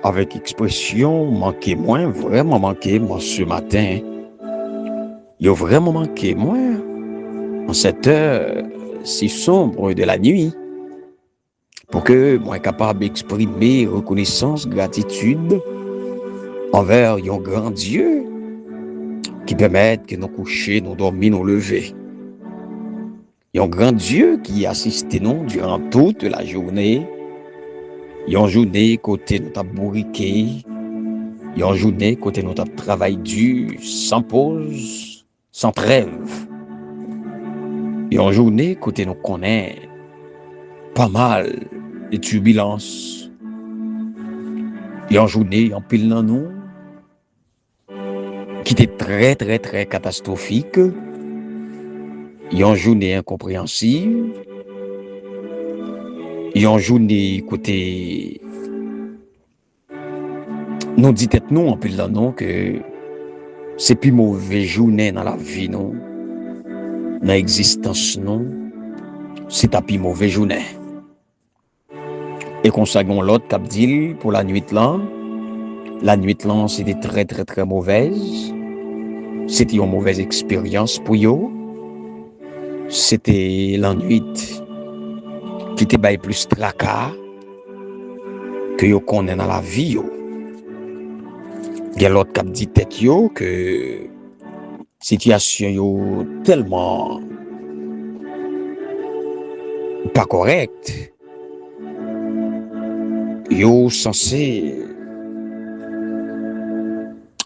avec expression manqué moins, vraiment manqué, moi, ce matin. Il a vraiment manqué moins en cette heure si sombre de la nuit. Pour que moi capable d'exprimer reconnaissance, gratitude envers un grand Dieu qui permet que nous coucher, nous dormir, nous lever. Un grand Dieu qui assiste nous durant toute la journée. Une journée côté nous avons bourriqué. Une journée côté nous avons travaillé dur, sans pause, sans trêve. Une journée côté nous connaît pas mal de turbulences. Une journée en pile dans nous qui était très très très catastrophique. Une journée incompréhensible. Une journée côté nous dit tête nous en pile dans nous que c'est plus mauvais journée dans la vie nous, dans l'existence nous, c'est ta plus mauvais journée. Et qu'on s'agon l'autre cap dit pour la nuit là c'était très très très mauvaise. C'était une mauvaise expérience pour yo. C'était la nuit qui te baille plus tracas que yo connaît dans la vie yo. Il y a l'autre cap dit tête yo que situation yo tellement pas correcte. Yo censé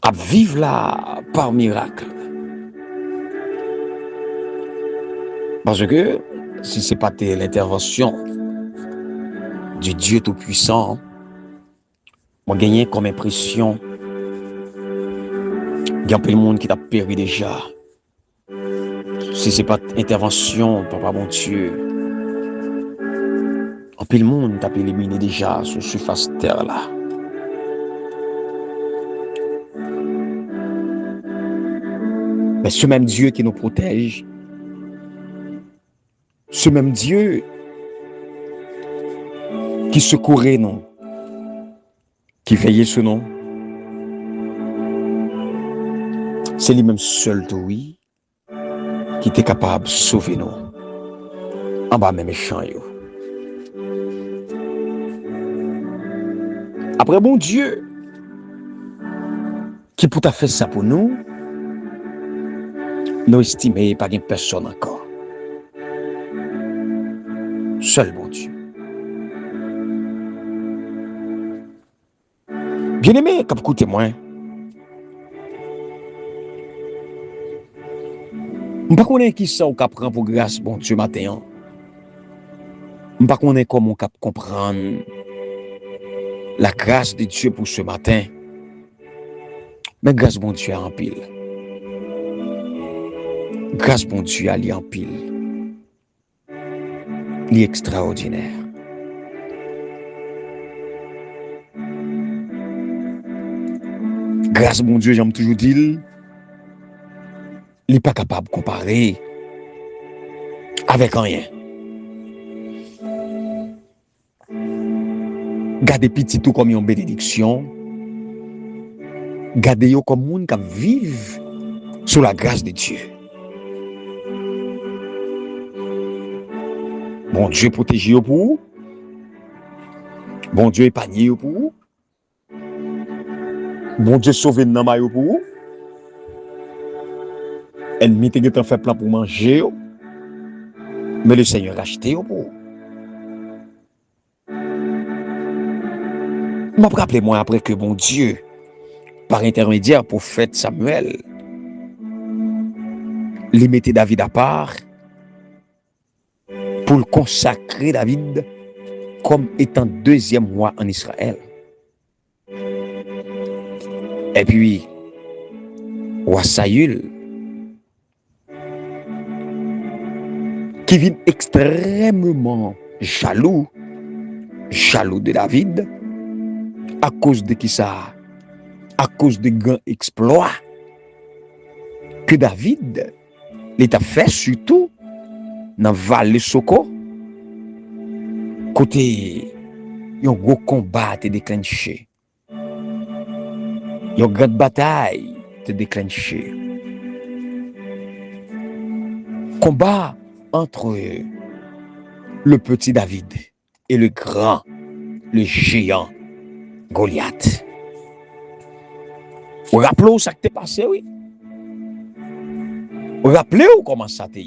à vivre là par miracle. Parce que si c'est pas l'intervention du Dieu Tout-Puissant, moi gagné comme impression il y a un peu de monde qui t'a péri déjà. Si c'est pas intervention, papa bon Dieu, un peu de monde t'a éliminé déjà sur surface terre là. Mais ce même Dieu qui nous protège, ce même Dieu qui secourait nous, qui veillait sur nous, c'est lui-même seul, oui, qui était capable de sauver nous en bas même méchant. Après, bon Dieu, qui peut faire ça pour nous, nous estimons pas une personne encore. Seul bon Dieu. Bien-aimé, comme écoutez moi, je ne sais pas qui ça ou prend pour grâce bon Dieu matin. Je ne sais pas comment on comprendre la grâce de Dieu pour ce matin. Mais grâce bon Dieu en pile. Grâce bon Dieu à en pile. Il est extraordinaire. Grâce bon Dieu, j'aime toujours dire, il n'est pas capable de comparer avec rien. Gardez petit tout comme une bénédiction. Gardez-yo comme monde qui vivent sous la grâce de Dieu. Bon Dieu protège pour vous. Bon Dieu épargne pour vous. Bon Dieu sauve dans maillot pour vous. Ennemi te fait plan pour manger. Mais le Seigneur a acheté pour vous. Je me rappelle moi après que bon Dieu, par intermédiaire prophète Samuel, il mettait David à part pour le consacrer David comme étant deuxième roi en Israël. Et puis, roi Saül, qui vit extrêmement jaloux de David, à cause de qui ça? À cause de grands exploits que David l'État fait, surtout dans Vallée Soko, côté un gros combat a été déclenché Une grande bataille te déclenchée. Combat entre le petit David et le grand, le géant Goliath. Vous rappelez ça qui t'est passé, oui? Vous rappelez comment ça t'est?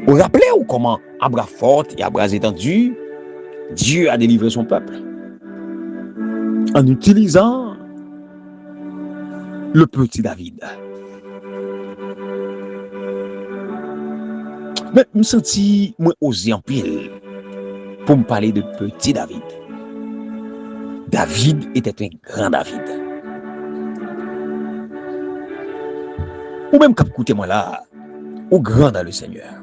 Vous rappelez comment à bras fort et à bras étendus, Dieu a délivré son peuple en utilisant le petit David. Mais je me sens moi osé en pile pour me parler de petit David. David était un grand David. Ou même quand écoutez-moi là, au grand dans le Seigneur.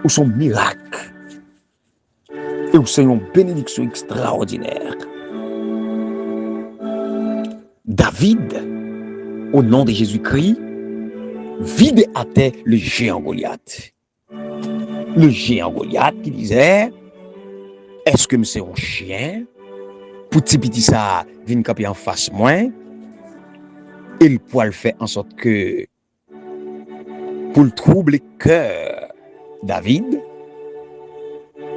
Ou son miracle. Et où c'est une bénédiction extraordinaire. David, au nom de Jésus-Christ, vide à terre le géant Goliath. Le géant Goliath qui disait, est-ce que c'est un chien? Pour petit ça, vient camper en face moi. Il pourra le faire en sorte que, pour le troubler cœur David,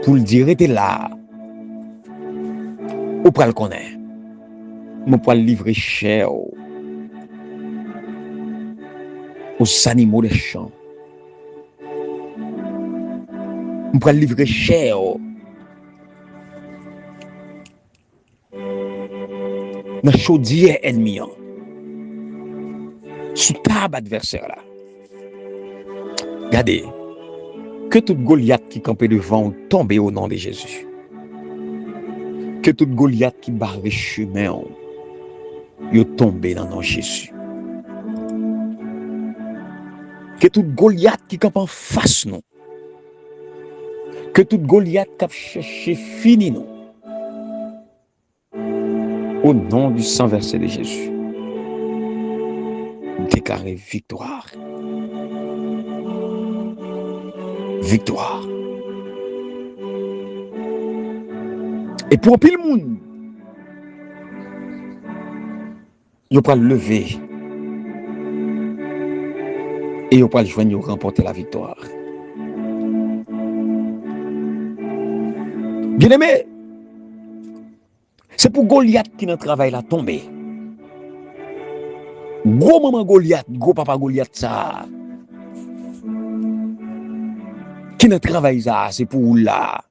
pour le dire, était là. Ou pour le connaître. Ou pour le livrer cher aux animaux des champs. Ou pour le livrer cher dans chaudière ennemi. Sous table adversaire là. Regardez. Que tout Goliath qui campait devant tombe au nom de Jésus. Que tout Goliath qui barre le chemin, il tombe dans le nom de Jésus. Que tout Goliath qui campe en face nous. Que tout Goliath qui a cherché fini nous. Au nom du sang versé de Jésus. Déclarer victoire. Victoire. Et pour pile monde, il va le lever et il va le joindre remporter la victoire. Bien aimé, c'est pour Goliath qui n'a travail là tombé. Gros maman Goliath, gros papa Goliath ça. Qui ne travaille ça, c'est pour là.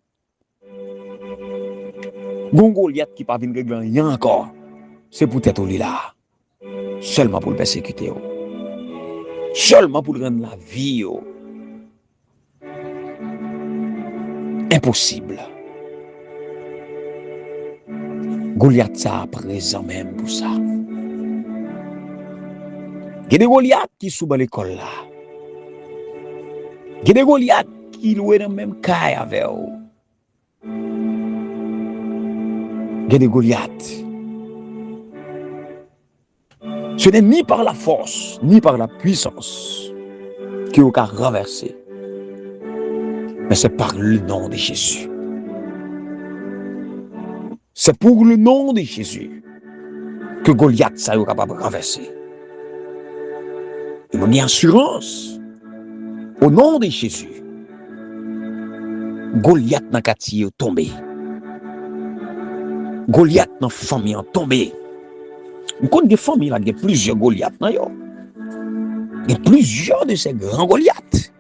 Bon Goliath qui pas venir régler rien encore, c'est pour tête au lit là. Seulement pour le persécuter. Seulement pour le rendre la vie. Impossible. Goliath ça présent même pour ça. Il y a des Goliath qui sont dans l'école là. Il y a des Goliath qui louent dans le même caille avec eux. Il y a des Goliath. Ce n'est ni par la force, ni par la puissance qui vous a renversé. Mais c'est par le nom de Jésus. C'est pour le nom de Jésus que Goliath ça est capable de renverser. Et mon assurance, au nom de Jésus, Goliath n'a qu'à tirer tombé. Goliath n'a famille en tombé. Nous connaissons des familles là, il y a plusieurs Goliath. Il y a plusieurs de ces grands Goliaths.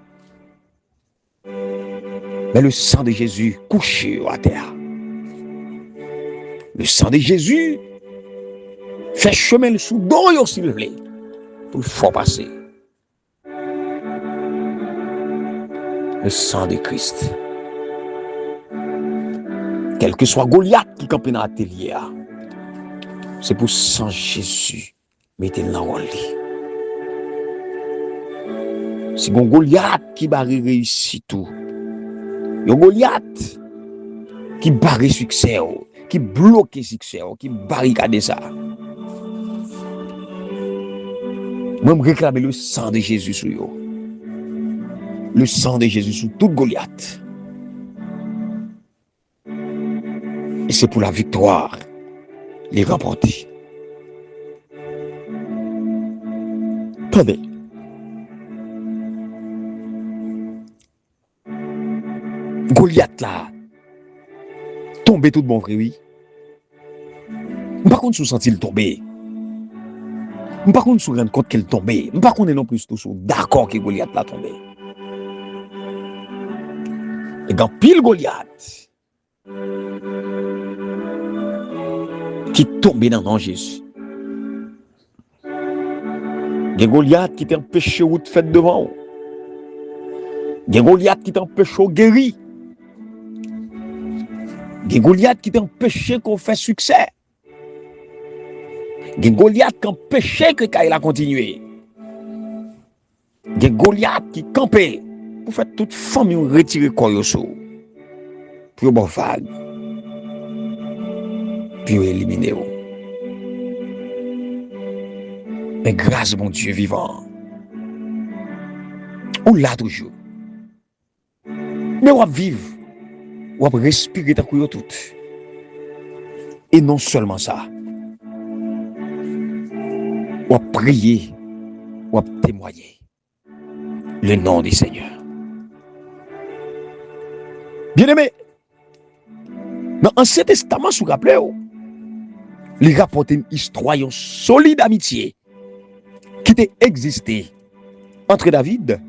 Mais le sang de Jésus couché à terre. Le sang de Jésus fait chemin sous dos, s'il vous plaît, pour le faire passer. Le sang de Christ. Quel que soit Goliath qui campe dans l'atelier, c'est pour sang Jésus mettez-le dans le rôle. C'est un Goliath qui barre réussit tout. Un Goliath qui barre succès, qui bloque succès, qui barricade ça. Moi, je réclame le sang de Jésus sur eux. Le sang de Jésus sur tout Goliath. Et c'est pour la victoire, les remporter. Attendez. Goliath là, tombé tout bon, oui. Par contre, sous senti le tomber. Par contre, sous rendre compte qu'il tombé. Par contre, non plus tout d'accord que Goliath l'a tombé. Et quand pile Goliath qui tombé dans le nom de Jésus. Il y a Goliath qui t'empêche ou de faire devant. Il y a Goliath qui t'empêche de guérir. Il y a Goliath qui t'empêche qu'on fait succès. Il y a Goliath qui empêche que Kaïla a continué. Il y a Goliath qui campait pour faire toute famille retirer Koyoso. Pour bon vague. Puis éliminer. Mais grâce mon Dieu vivant. On l'a toujours. Mais on va vivre. On va respirer ta couille tout. Et non seulement ça. On va prier. On va témoigner. Le nom du Seigneur. Bien-aimé. Dans l'Ancien Testament, si vous vous rappelez, il rapporte une histoire, une solide amitié qui était existé entre David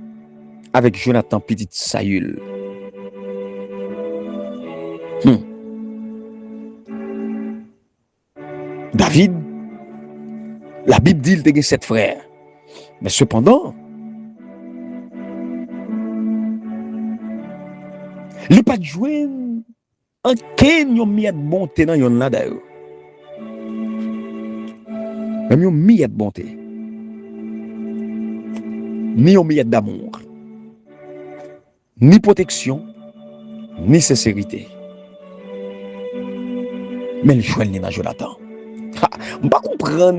avec Jonathan petit Saül. David, la Bible dit qu'il a 7 frères. Mais cependant, il n'a pas joué un ken yon miette bonté dans yon là d'ailleurs. Même yon miette bonté. Ni yon miette d'amour. Ni protection, ni sincérité. Mais le choix n'est pas Jonathan. Je ne comprends pas.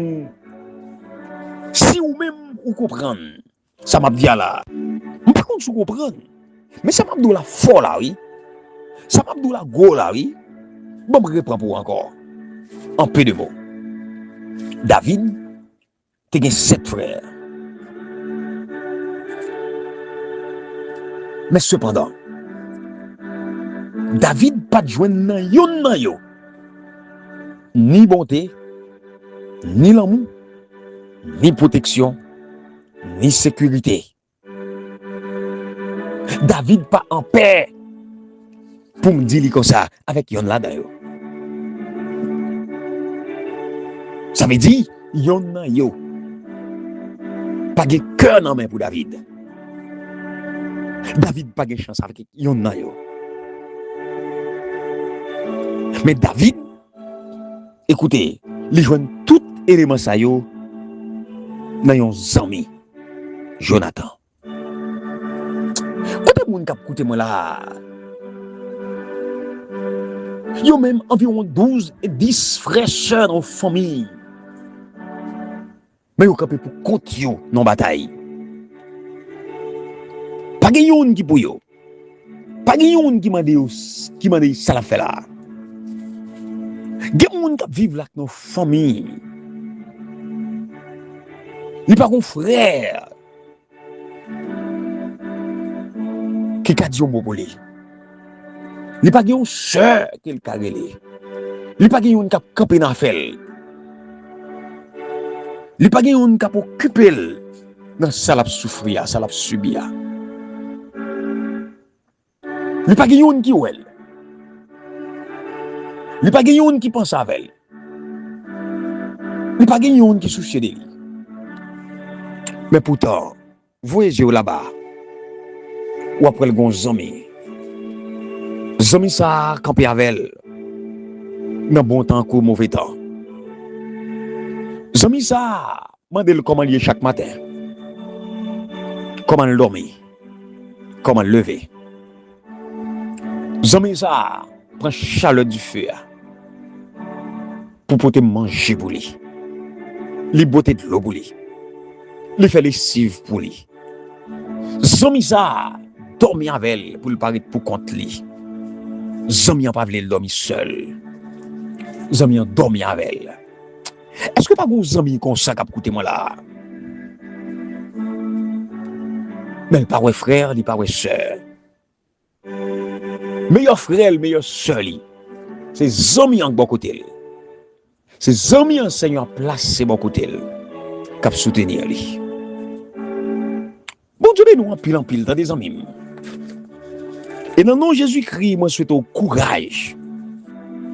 Si ou même vous comprenez, ça m'a dit là. Je ne comprends pas. Mais ça m'a dit la folle là, oui. Ça m'a dit la go là, oui. Bon, je reprends pour encore. En peu de mots. David, tu as 7 frères. Mais cependant, David pas de joindre nan yo. Ni bonté, ni l'amour, ni protection, ni sécurité. David pas en paix pour me dire comme ça avec yon là d'ailleurs. Ça veut dire yon nan yo. Pas de cœur nan main pour David. David pas de chance avec yon nan yo. Mais David, écoutez, il joue tout élément ça yo dans yon zami Jonathan. Côté moun k'ap koute moi là. Yo même environ 12 et 10 frères sœurs dans famille. Mais yo capé pour contre yo dans bataille. Pas gen yon qui pour yo. Pas gen yon qui mande ça la fait là. Gen moun k'ap vivre là dans famille. Li pas gon frère qui ka di yon mot pour li. Li pa gen yon sœur qui le karele. Li pa gen yon k'ap camper dans fel. Li pa gen yon k'ap occuper dans ça l'a souffrir, ça l'a subir. Li pa gen yon qui ouel. Li pa gen yon qui pense avec. Li pa gen yon qui soucie de lui. Mais pourtant, voyez là-bas, ou après le gon zami. Zami ça campé avec elle. Dans bon temps ou mauvais temps. Zami ça, mandel comment lier chaque matin. Comment dormir. Comment lever. Zami ça, prend chaleur du feu. Pour pouvoir manger pour lui. Li botter de l'eau pour lui. Li fait lessive pour lui. Zami ça, dormir avec elle pour le paraître pour compte lui. Zami a pas voulu dormir seul. Zami ont dormi avec elle. Est-ce que pas vos amis comme ça qui écouté moi là? Mais pas ouais frère, ni pas ouais sœur. Meilleur frère, meilleur sœur, c'est amis en bon côté. C'est amis en Seigneur placé bon côté. Cap soutenir lui. Bon Dieu, nous en pile dans des amis. Et dans le nom de Jésus-Christ, moi, je souhaite au courage.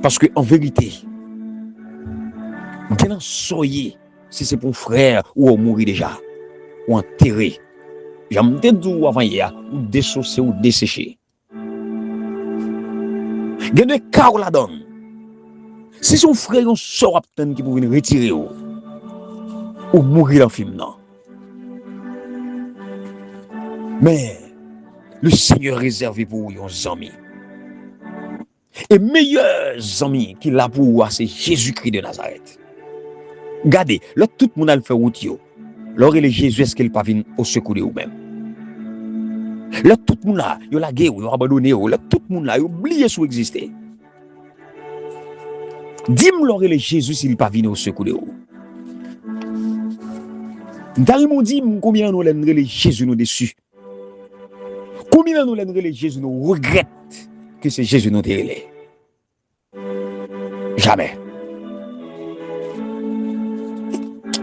Parce que, en vérité, bien soyez, si c'est pour frère ou au mourir déjà, ou enterré. J'aime te dire avant hier, ou dessaucer ou dessécher. Il y a des cas où la donne. Si son frère, on sort à peine qui peut venir retirer ou mourir dans le film, non. Mais, le Seigneur réservé pour vous, un ami. Et meilleurs amis qu'il a pour vous, c'est Jésus-Christ de Nazareth. Regardez, là, tout le monde a le fait route. Là, il est Jésus, est-ce qu'il pas venu au secours de vous-même? Là, tout le monde a, il a guerre, il a abandonné, là, tout le monde a oublié son exister. Dis-moi, là, il est Jésus, s'il pas venu au secours de vous. Nous dit combien nous l'aimerons les Jésus nous déçus. Combien nous l'aimerons les Jésus nous regrettent que c'est Jésus nous délai. Jamais.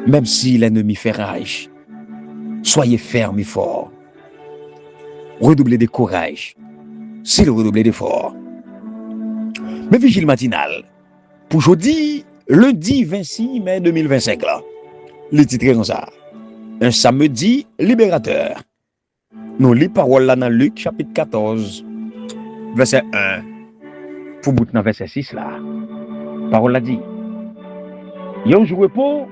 Même si l'ennemi fait rage, soyez ferme et fort. Redoublez de courage, s'il redoublez d'effort. Mais vigile matinale, pour jeudi, lundi 26 mai 2025, là, le titre est comme ça. Un samedi libérateur. Nous lisons parole là dans Luc chapitre 14, verset 1. Pour bout dans verset 6 là. Parole là dit. Yon jour repos,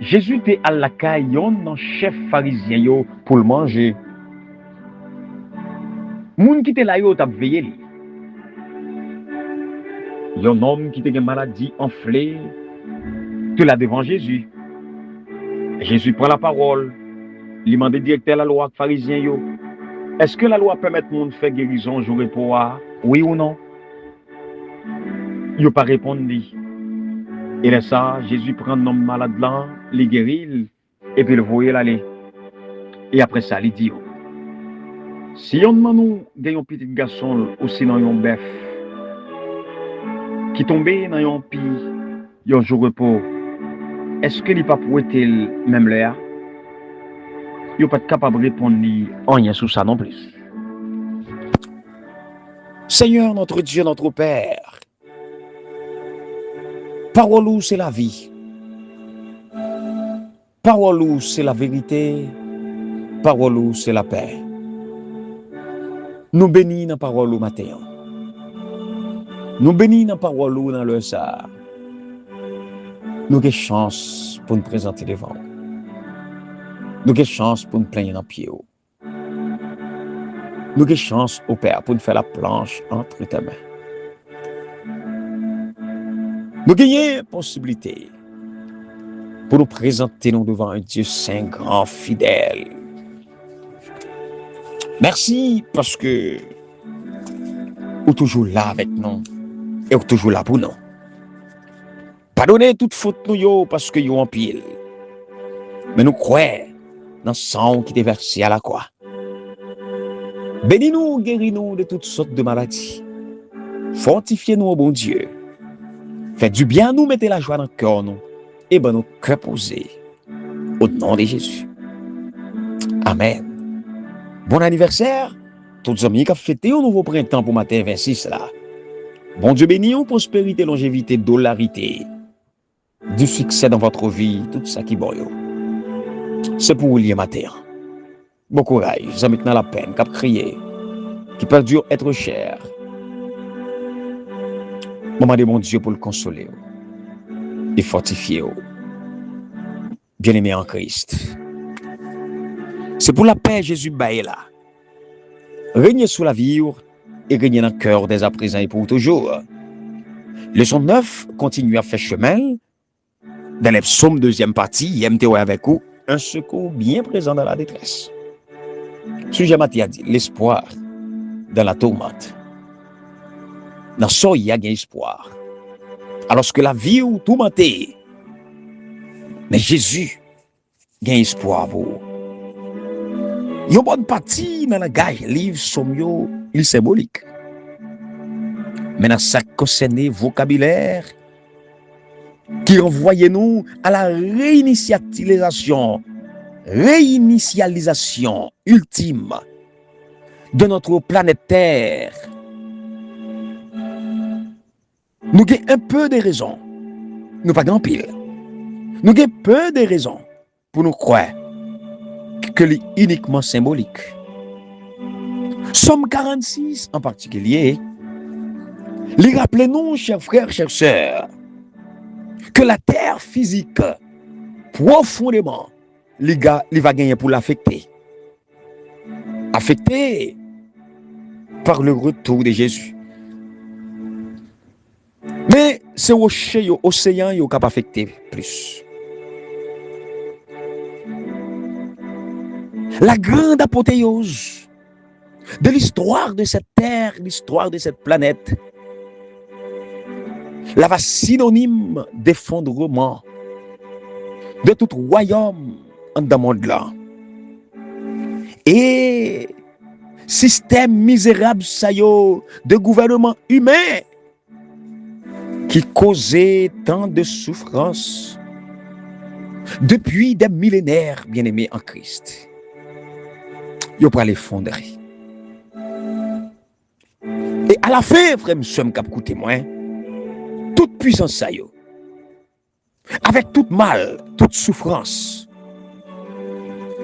Jésus était à la caille yon chef pharisien yo pour le manger. Moun qui était là yo t'a veillé li. Yon homme qui était une maladie enflée, te là devant Jésus. Jésus prend la parole, il demande directeur la loi pharisien yo. Est-ce que la loi permet moun faire guérison jour repos? Oui ou non? Yo pas répondu. Et là ça, Jésus prend un homme malade là, il guérit, et puis le voyait aller. Et après ça, il dit, si on nous gagne un petit garçon ou sinon un bœuf, qui tombait dans un pi, un jour repos, est-ce que il pas pour être même là? Il pas capable de répondre rien sur ça non plus. Seigneur, notre Dieu, notre Père, parole c'est la vie. Parole c'est la vérité. Parole c'est la paix. Nous bénissons dans parole au matin. Nous bénissons dans parole dans le ça. Nous avons chance pour nous présenter devant. Nous avons chance pour nous plaindre dans le pied. Nous avons chance au Père pour nous faire la planche entre tes mains. Nous avons possibilité pour nous présenter nous devant un Dieu saint, grand, fidèle. Merci parce que vous êtes toujours là avec nous et vous êtes toujours là pour nous. Pardonnez toute faute nous parce que nous en pile. Mais nous croyons dans le sang qui est versé à la croix. Bénis-nous, guéris-nous de toutes sortes de maladies. Fortifiez-nous au bon Dieu. Faites du bien à nous, mettez la joie dans le cœur, nous, et ben nos cœurs posés. Au nom de Jésus. Amen. Bon anniversaire, tous les amis qui ont fêté un nouveau printemps pour matin 26 là. Bon Dieu béni, prospérité, longévité, dollarité, du succès dans votre vie, tout ça qui est bon. C'est pour vous lier matin. Bon courage, ça maintenant la peine, qui crier, qui perdure être cher. Moment de mon Dieu pour le consoler et fortifier. Bien-aimé en Christ. C'est pour la paix Jésus baille là. Régnez sous la vie et régnez dans le cœur dès à présent et pour toujours. Leçon 9 continue à faire chemin. Dans les psaumes deuxième partie, MTO avec vous, un secours bien présent dans la détresse. Sujet Matthieu a dit, l'espoir dans la tourmente. Dans ça, il y a un espoir. Alors que la vie ou tout menté. Mais Jésus gagne espoir pour. Yon bonne partie dans la gage livre somio, il symbolique. Mais dans ça concerne vocabulaire qui renvoie nous à la réinitialisation ultime de notre planète Terre. Nous avons un peu de raisons, nous pas grand pile. Nous avons peu de raisons pour nous croire que c'est uniquement symbolique. Somme 46 en particulier, les rappelez-nous, chers frères, chères sœurs, que la terre physique, profondément, il va gagner pour l'affecter. Affecté par le retour de Jésus. Mais c'est l'océan qui est affecté plus. La grande apothéose de l'histoire de cette terre, l'histoire de cette planète, la va synonyme d'effondrement de tout royaume dans le monde là. Et système misérable de gouvernement humain qui causait tant de souffrances depuis des millénaires, bien-aimés en Christ. Yo pour l'effondrer. Et à la fin, frère, monsieur, cap témoin, toute puissance ça yo, avec tout mal, toute souffrance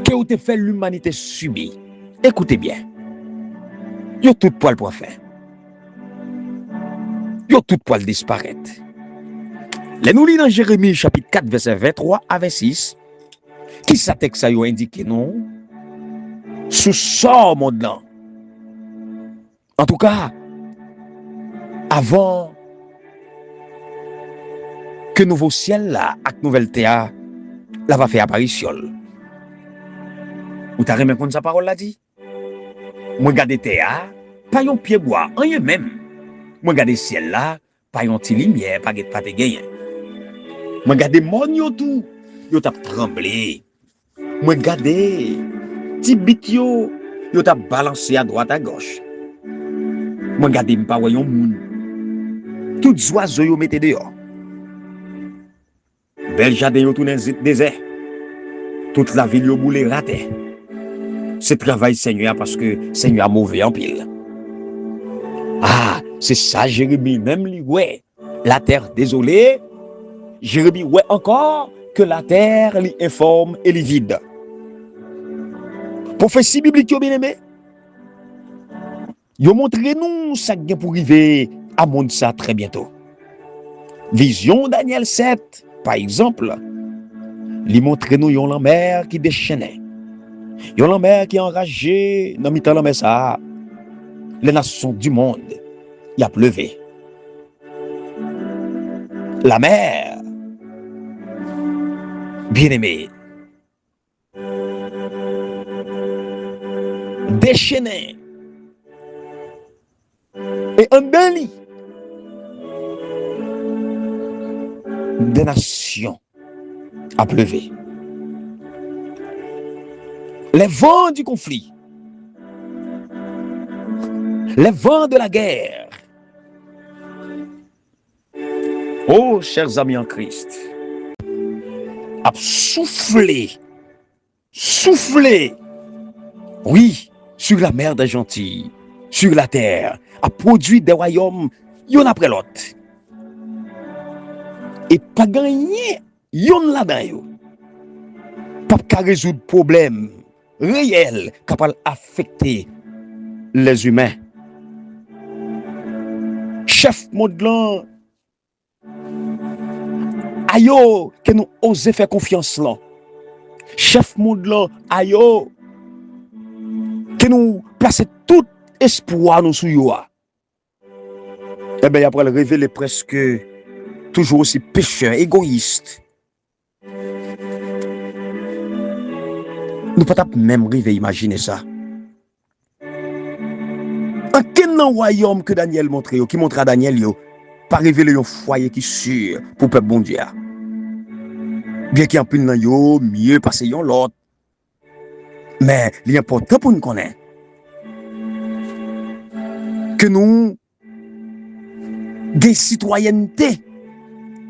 que vous te fait l'humanité subir. Écoutez bien. Yo tout poil pour faire. Yo tout poil disparaître. Les nous lisons dans Jérémie chapitre 4 verset 23 à 26. Qui ça texte ça yo indiqué non? Sous sort monde là. En tout cas, avant que nouveau ciel là, avec nouvelle terre, là va faire apparition. Ou t'as remis compte sa parole là dit? Moi regarde terre, pas yon pied bois, rien même. Moi regarde ciel là, pas yon ti lumière, pas te gagner. Moi regarde mon yo tout, yo t'a tremblé. Moi regarde ti bit yo t'a balancé à droite à gauche. Moi regarde m'pa yon moun. Tout oiseaux yo mette dehors. Bel jardin yo tourné désert. Toute la ville yo boulé raté. C'est travail Seigneur parce que Seigneur a mauvais en pile. Ah, c'est ça Jérémie même lui ouais. La terre désolée, Jérémie ouais encore que la terre est informe et est vide. Prophétie biblique bien aimé. Yo montre nous ça qui pour arriver à monde ça très bientôt. Vision Daniel 7 par exemple, lui montre nous yon la mer qui déchaînait. Yon la mer qui enragé dans mi-temps la mer ça. Les nations du monde y a pleuvé. La mer bien-aimé déchaînée et en belly des nations a pleuvé. Les vents du conflit, les vents de la guerre. Oh, chers amis en Christ, a soufflé, oui, sur la mer d'Argentine, sur la terre, a produit des royaumes, yon après l'autre. Et pas gagné, yon là-dedans. Pas résoudre problème réel capable d'affecter les humains. Chef modelant, ayo, que nous osons faire confiance là. Chef modelant, ayo, que nous placer tout espoir nous sous yo. Eh bien, après le révéler presque toujours aussi pécheur, égoïste. Nous ne pouvons pas même arriver à imaginer ça. En quel royaume que Daniel montre, qui montre à Daniel, pas révéler un foyer qui sûr pour peuple bon Dieu. Bien qu'il y ait un peu de yo, mieux passer yon l'autre. Mais l'important pour nous connaître que nous des citoyenneté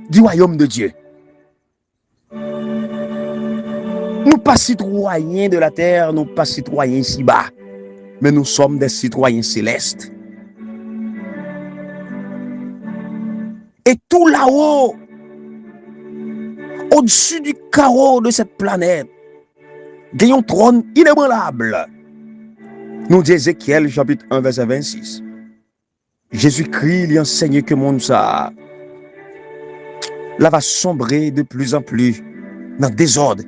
du royaume de Dieu. Nous pas citoyens de la terre, nous pas citoyens ici-bas, mais nous sommes des citoyens célestes. Et tout là-haut, au-dessus du carreau de cette planète, il y a un trône inébranlable. Nous dit Ézéchiel chapitre 1 verset 26. Jésus-Christ lui enseigne que le monde ça là va sombrer de plus en plus dans le désordre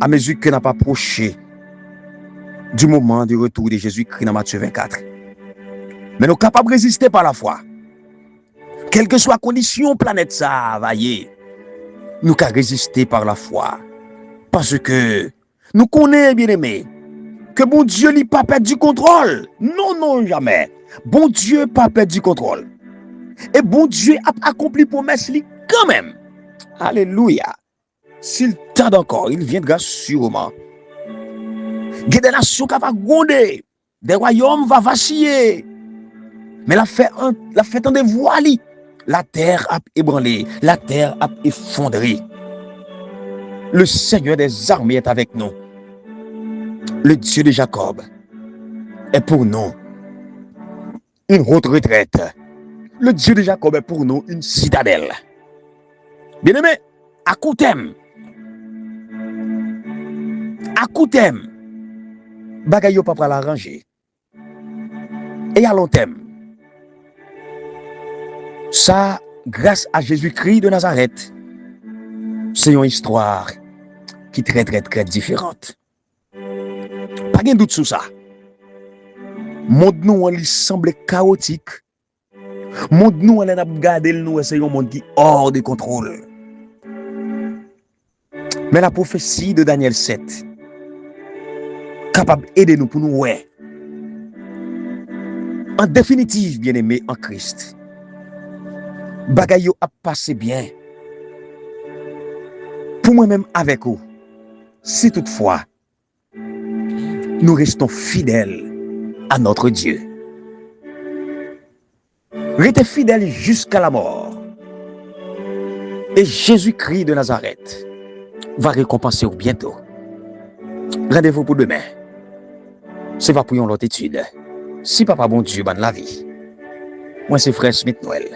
à mesure que n'a pas approché du moment du retour de Jésus-Christ dans Matthieu 24. Mais nous sommes capables de résister par la foi. Quelle que soit la condition planète ça vailler, nous pouvons résister par la foi. Parce que nous connaissons bien aimé que bon Dieu n'a pas perdu du contrôle. Non, non, jamais. Bon Dieu n'a pas perdu du contrôle. Et bon Dieu a accompli promesse quand même. Alléluia. S'il tarde encore, il viendra sûrement. Il y a des nations qui vont gronder, des royaumes vont vaciller. Mais la fait en dévoilé. La terre a ébranlé, la terre a effondré. Le Seigneur des armées est avec nous. Le Dieu de Jacob est pour nous une haute retraite. Le Dieu de Jacob est pour nous une citadelle. Bien-aimé, à court terme, bagay yo pas pour l'arranger. Et à long terme, ça, grâce à Jésus-Christ de Nazareth, c'est une histoire qui est très, très, très différente. Pas de doute sur ça. Monde nous, il semble chaotique. Monde nous, on a regardé nous, c'est un monde qui est hors de contrôle. Mais la prophétie de Daniel 7, capable d'aider nous pour nous, ouais. En définitive, bien-aimé en Christ, bagay yo a passé bien. Pour moi-même avec vous, si toutefois, nous restons fidèles à notre Dieu. Restez fidèles jusqu'à la mort. Et Jésus-Christ de Nazareth va récompenser vous bientôt. Rendez-vous pour demain. C'est pas pour une autre étude. Si papa bon Dieu ban la vie. Moi c'est frère Smith Noël.